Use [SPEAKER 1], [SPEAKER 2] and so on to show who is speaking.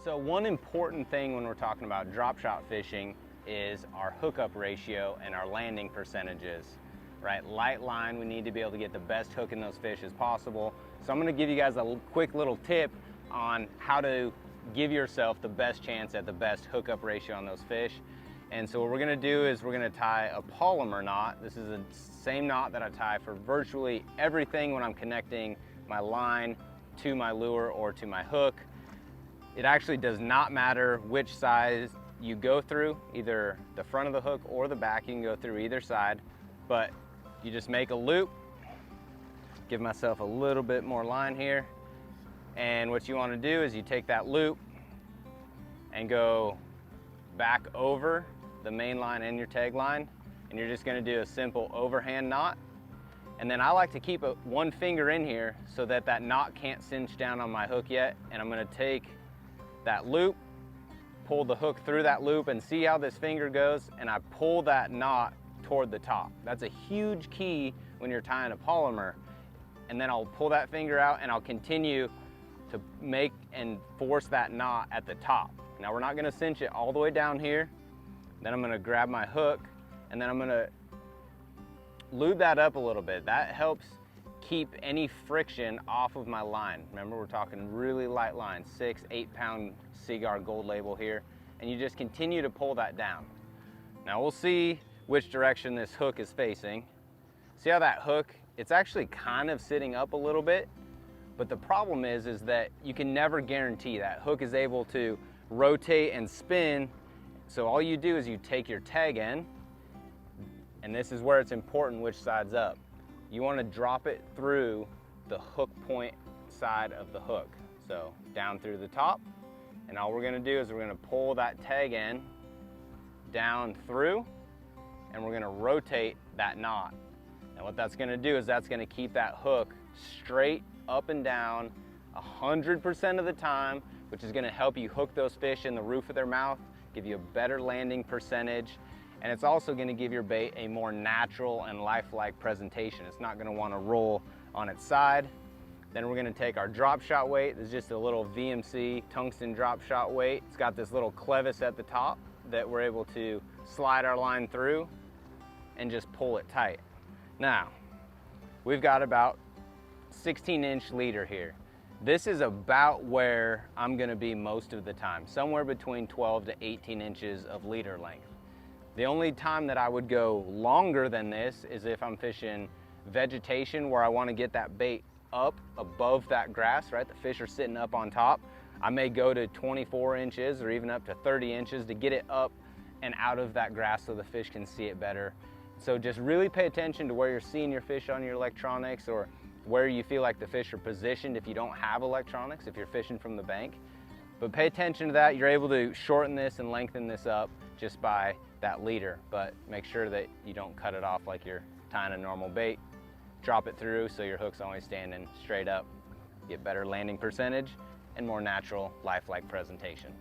[SPEAKER 1] So one important thing when we're talking about drop shot fishing is our hookup ratio and our landing percentages, right? Light line, we need to be able to get the best hook in those fish as possible. So I'm gonna give you guys a quick little tip on how to give yourself the best chance at the best hookup ratio on those fish. And so what we're gonna do is we're gonna tie a polymer knot. This is the same knot that I tie for virtually everything when I'm connecting my line to my lure or to my hook. It actually does not matter which size you go through, either the front of the hook or the back. You can go through either side, but you just make a loop. Give myself a little bit more line here. And what you want to do is you take that loop and go back over the main line and your tag line, and you're just going to do a simple overhand knot. And then I like to keep one finger in here so that that knot can't cinch down on my hook yet. And I'm going to take that loop, pull the hook through that loop, and see how this finger goes, and I pull that knot toward the top. That's a huge key when you're tying a polymer. And then I'll pull that finger out and I'll continue to make and force that knot at the top. Now we're not gonna cinch it all the way down here. Then I'm gonna grab my hook and then I'm gonna lube that up a little bit. That helps keep any friction off of my line. Remember, we're talking really light line, 6-8 pound Seaguar gold label here, and you just continue to pull that down. Now we'll see which direction this hook is facing. See how that hook, it's actually kind of sitting up a little bit, but the problem is that you can never guarantee that hook is able to rotate and spin. So all you do is you take your tag end, and this is where it's important which side's up. You want to drop it through the hook point side of the hook. So down through the top, and all we're gonna do is we're gonna pull that tag end down through, and we're gonna rotate that knot. And what that's gonna do is that's gonna keep that hook straight up and down 100% of the time, which is gonna help you hook those fish in the roof of their mouth, give you a better landing percentage, and it's also gonna give your bait a more natural and lifelike presentation. It's not gonna wanna roll on its side. Then we're gonna take our drop shot weight. This is just a little VMC tungsten drop shot weight. It's got this little clevis at the top that we're able to slide our line through and just pull it tight. Now, we've got about 16-inch leader here. This is about where I'm gonna be most of the time, somewhere between 12 to 18 inches of leader length. The only time that I would go longer than this is if I'm fishing vegetation where I want to get that bait up above that grass, right? The fish are sitting up on top. I may go to 24 inches or even up to 30 inches to get it up and out of that grass so the fish can see it better. So just really pay attention to where you're seeing your fish on your electronics, or where you feel like the fish are positioned if you don't have electronics, if you're fishing from the bank. But pay attention to that. You're able to shorten this and lengthen this up just by that leader, but make sure that you don't cut it off like you're tying a normal bait. Drop it through so your hook's always standing straight up. Get better landing percentage and more natural, lifelike presentation.